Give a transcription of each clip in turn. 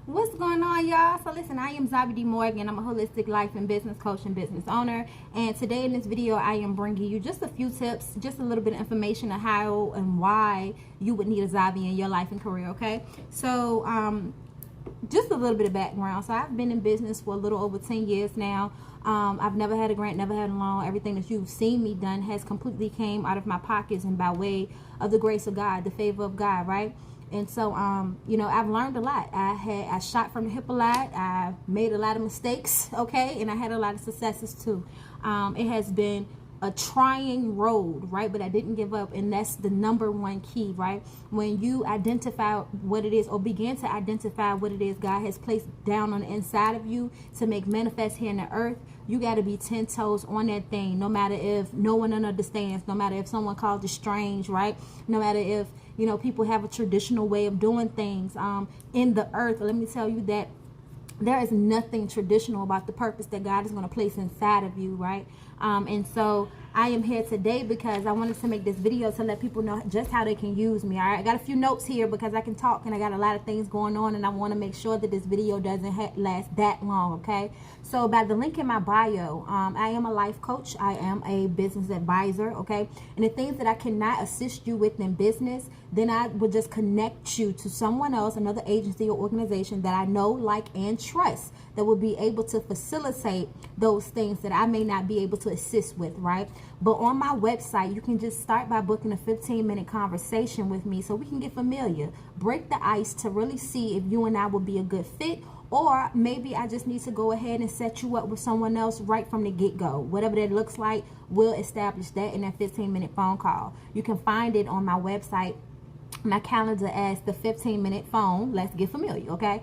What's going on, y'all? So listen, I am Zabi D. Morgan. I'm a holistic life and business coach and business owner. And today in this video, I am bringing you just a few tips, just a little bit of information on how and why you would need a Zabi in your life and career, okay? So just a little bit of background. So I've been in business for a little over 10 years now. I've never had a grant, never had a loan. Everything that you've seen me done has completely came out of my pockets and by way of the grace of God, the favor of God, right? And so, you know, I've learned a lot. I shot from the hip a lot. I made a lot of mistakes, okay? And I had a lot of successes too. It has been a trying road, right? But I didn't give up, and that's the number one key, right? When you identify what it is, or begin to identify what it is God has placed down on the inside of you to make manifest here in the earth, you got to be 10 toes on that thing, no matter if no one understands, no matter if someone calls it strange, right? No matter if, you know, people have a traditional way of doing things in the earth. Let me tell you that there is nothing traditional about the purpose that God is going to place inside of you, right? And so I am here today because I wanted to make this video to let people know just how they can use me. All right, I got a few notes here because I can talk and I got a lot of things going on, and I want to make sure that this video doesn't last that long, okay? So by the link in my bio, I am a life coach. I am a business advisor, okay? And the things that I cannot assist you with in business, then I would just connect you to someone else, another agency or organization that I know, like, and trust, that will be able to facilitate those things that I may not be able to assist with, right? But on my website, you can just start by booking a 15-minute conversation with me so we can get familiar, break the ice to really see if you and I will be a good fit, or maybe I just need to go ahead and set you up with someone else right from the get-go. Whatever that looks like, we'll establish that in that 15-minute phone call. You can find it on my website, my calendar, as the 15-minute phone. Let's get familiar, okay?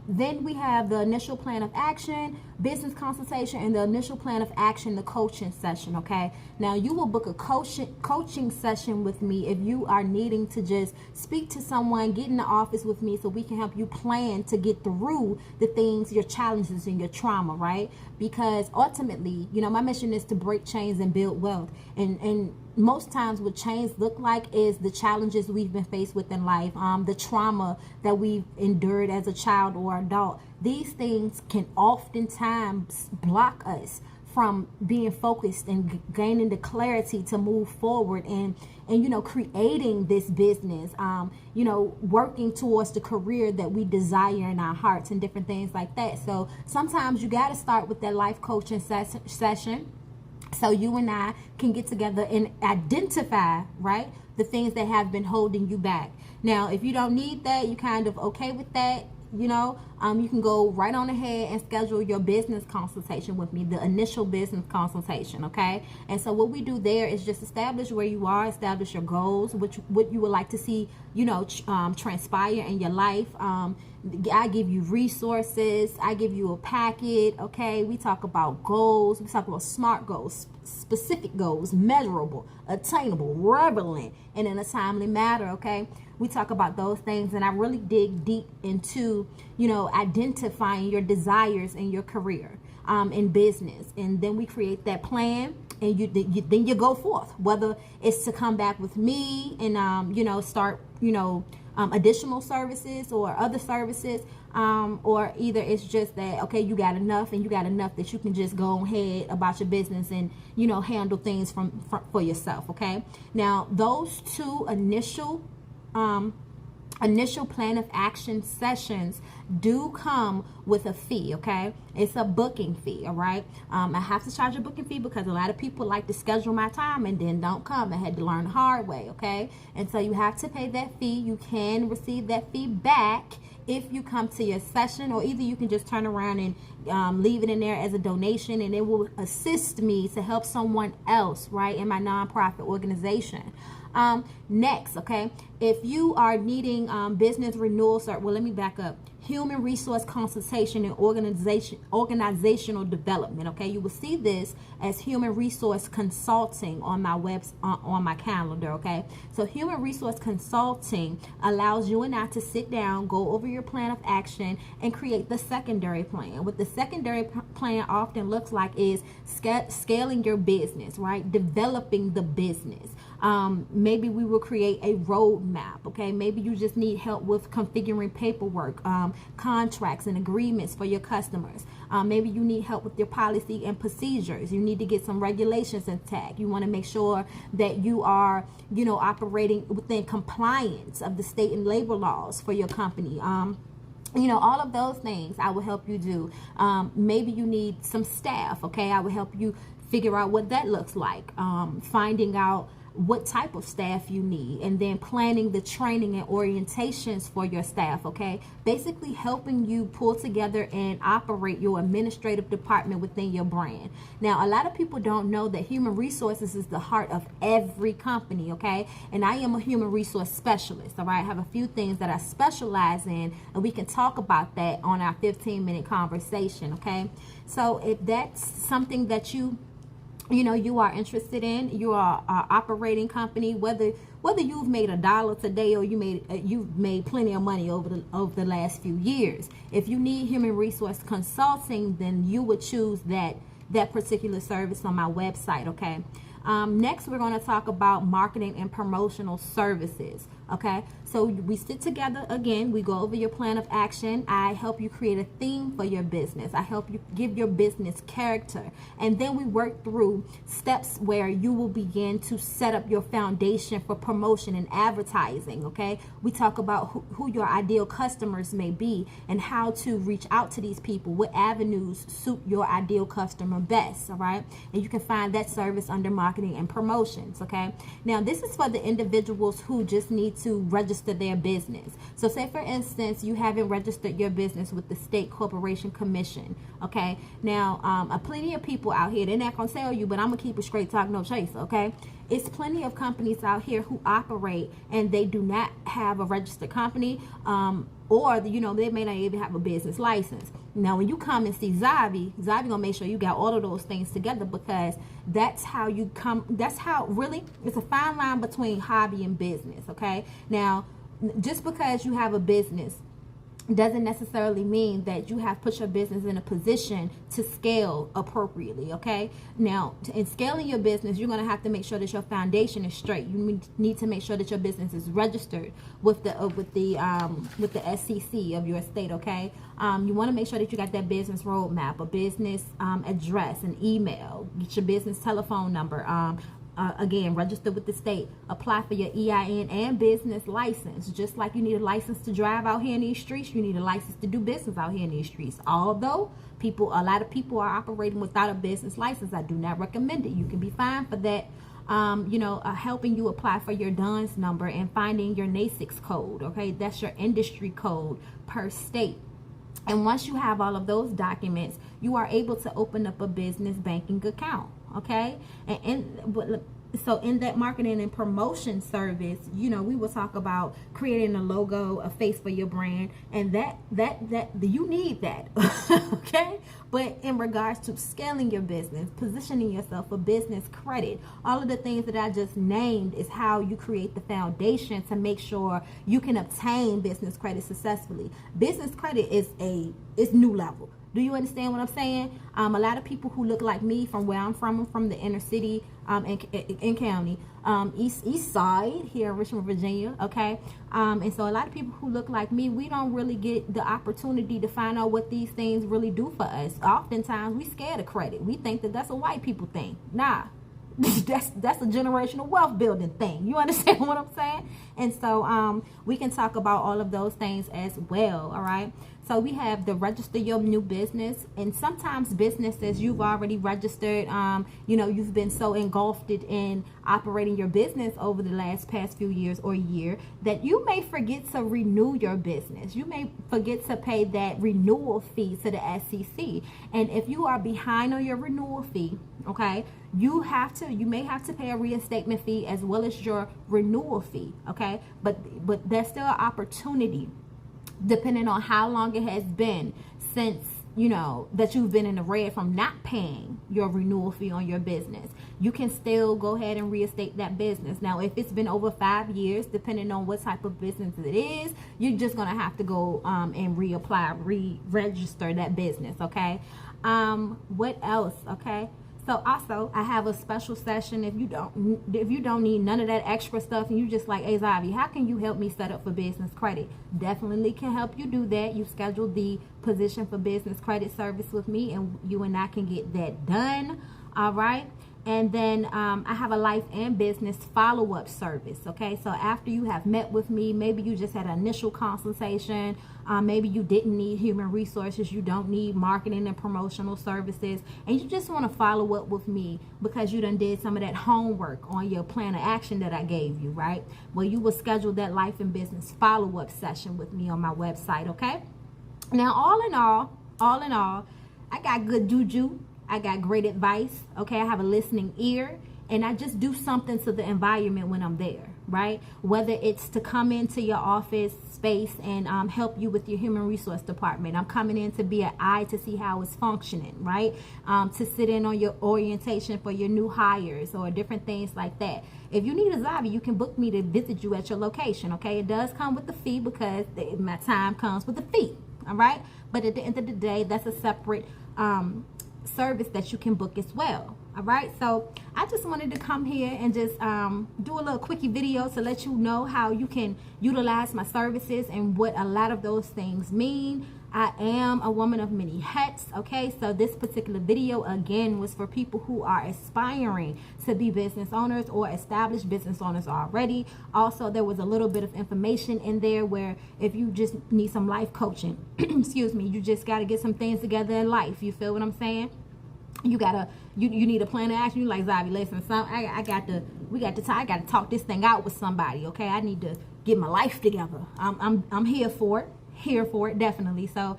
Then we have the initial plan of action, business consultation, and the initial plan of action, the coaching session, okay? Now, you will book a coaching session with me if you are needing to just speak to someone, get in the office with me so we can help you plan to get through the things, your challenges and your trauma, right? Because ultimately, you know, my mission is to break chains and build wealth. And most times what chains look like is the challenges we've been faced with in life, the trauma that we've endured as a child or adult. These things can oftentimes block us from being focused and gaining the clarity to move forward and you know, creating this business, you know, working towards the career that we desire in our hearts and different things like that. So sometimes you got to start with that life coaching session, so you and I can get together and identify, right, the things that have been holding you back. Now, if you don't need that, you kind of okay with that, you know, you can go right on ahead and schedule your business consultation with me, the initial business consultation, okay? And so what we do there is just establish where you are, establish your goals, what you would like to see, you know, transpire in your life. I give you resources, I give you a packet, okay? We talk about goals, we talk about SMART goals, specific goals, measurable, attainable, relevant, and in a timely manner, okay? We talk about those things, and I really dig deep into, you know, identifying your desires in your career, in business, and then we create that plan, and then you go forth, whether it's to come back with me and you know, start, you know, additional services or other services, or either it's just that, okay, you got enough and you got enough that you can just go ahead about your business and, you know, handle things for yourself, okay? Now, those two initial plan of action sessions do come with a fee, okay? It's a booking fee, all right? I have to charge a booking fee because a lot of people like to schedule my time and then don't come. I had to learn the hard way, okay? And so you have to pay that fee. You can receive that fee back if you come to your session, or either you can just turn around and leave it in there as a donation, and it will assist me to help someone else, right, in my nonprofit organization. Next, okay, if you are needing business renewal, well, let me back up. Human resource consultation and organizational development, okay? You will see this as human resource consulting on my on my calendar, okay? So human resource consulting allows you and I to sit down, go over your plan of action, and create the secondary plan. What the secondary plan often looks like is scaling your business, right? Developing the business. Maybe we will create a roadmap roadmap, okay? Maybe you just need help with configuring paperwork, contracts and agreements for your customers. Maybe you need help with your policy and procedures. You need to get some regulations intact. You want to make sure that you are, you know, operating within compliance of the state and labor laws for your company. You know, all of those things I will help you do. Maybe you need some staff, okay? I will help you figure out what that looks like, finding out what type of staff you need, and then planning the training and orientations for your staff, okay? Basically helping you pull together and operate your administrative department within your brand. Now, a lot of people don't know that human resources is the heart of every company, okay? And I am a human resource specialist, all right? I have a few things that I specialize in, and we can talk about that on our 15-minute conversation, okay? So if that's something that you are interested in, you are an operating company, whether you've made $1 today or you've made plenty of money over the last few years. If you need human resource consulting, then you would choose that particular service on my website, okay? Next, we're going to talk about marketing and promotional services. Okay, so we sit together again, we go over your plan of action. I help you create a theme for your business. I help you give your business character, and then we work through steps where you will begin to set up your foundation for promotion and advertising. Okay, we talk about who your ideal customers may be and how to reach out to these people, what avenues suit your ideal customer best. All right, and you can find that service under marketing and promotions. Okay, now this is for the individuals who just need to register their business. So say for instance you haven't registered your business with the State Corporation Commission. Okay, now plenty of people out here, they're not gonna tell you, but I'm gonna keep it straight talk, no chaser. Okay, it's plenty of companies out here who operate and they do not have a registered company, or they may not even have a business license. Now when you come and see Zavi gonna make sure you got all of those things together, because that's how really it's a fine line between hobby and business. Okay, now just because you have a business doesn't necessarily mean that you have put your business in a position to scale appropriately. Okay, now in scaling your business, you're going to have to make sure that your foundation is straight. You need to make sure that your business is registered with the SEC of your state. Okay, you want to make sure that you got that business roadmap, a business address, an email, get your business telephone number, again, register with the state, apply for your EIN and business license. Just like you need a license to drive out here in these streets, you need a license to do business out here in these streets. Although a lot of people are operating without a business license, I do not recommend it. You can be fined for that. Helping you apply for your DUNS number and finding your NAICS code. Okay, that's your industry code per state. And once you have all of those documents, you are able to open up a business banking account. Okay, so in that marketing and promotion service, we will talk about creating a logo, a face for your brand, and that you need that. Okay, but in regards to scaling your business, positioning yourself for business credit, all of the things that I just named is how you create the foundation to make sure you can obtain business credit successfully. Business credit is new level. Do you understand what I'm saying? A lot of people who look like me from where I'm from the inner city in county, east side here in Richmond, Virginia, okay? And so a lot of people who look like me, we don't really get the opportunity to find out what these things really do for us. Oftentimes, we scared of credit. We think that that's a white people thing. Nah. That's a generational wealth building thing. You understand what I'm saying? And so we can talk about all of those things as well. All right, so we have the register your new business, and sometimes businesses you've already registered, you've been so engulfed in operating your business over the past few years or year that you may forget to renew your business. You may forget to pay that renewal fee to the SEC, and if you are behind on your renewal fee, okay, you may have to pay a reinstatement fee as well as your renewal fee. Okay, but there's still an opportunity, depending on how long it has been since that you've been in the red from not paying your renewal fee on your business. You can still go ahead and reinstate that business. Now, if it's been over 5 years, depending on what type of business it is, you're just gonna have to go and reapply, re-register that business. Okay, what else? Okay, So also, I have a special session if you don't need none of that extra stuff and you just like, hey Zavi, how can you help me set up for business credit? Definitely can help you do that. You schedule the position for business credit service with me, and you and I can get that done. All right. And then I have a life and business follow-up service. Okay, so after you have met with me, maybe you just had an initial consultation, maybe you didn't need human resources, you don't need marketing and promotional services, and you just want to follow up with me because you done did some of that homework on your plan of action that I gave you, right? Well, you will schedule that life and business follow-up session with me on my website. Okay, now all in all, I got good juju. I got great advice. Okay, I have a listening ear, and I just do something to the environment when I'm there, right? Whether it's to come into your office space and help you with your human resource department. I'm coming in to be an eye to see how it's functioning, right? To sit in on your orientation for your new hires or different things like that. If you need a Zavi, you can book me to visit you at your location, okay? It does come with the fee because my time comes with the fee, all right? But at the end of the day, that's a separate service that you can book as well. All right, so I just wanted to come here and just do a little quickie video to let you know how you can utilize my services and what a lot of those things mean. I am a woman of many hats. Okay, so this particular video again was for people who are aspiring to be business owners or established business owners already. Also, there was a little bit of information in there where if you just need some life coaching, excuse me, you just got to get some things together in life. You feel what I'm saying? You gotta, you need a plan of action. You like, Zavi, listen, I got to talk this thing out with somebody. Okay, I need to get my life together. I'm here for it, definitely. So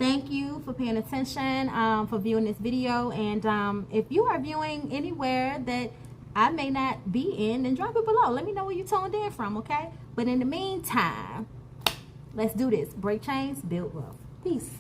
thank you for paying attention, for viewing this video. And if you are viewing anywhere that I may not be in, then drop it below. Let me know where you tuned in from. Okay, but in the meantime, let's do this. Break chains, build wealth. Peace.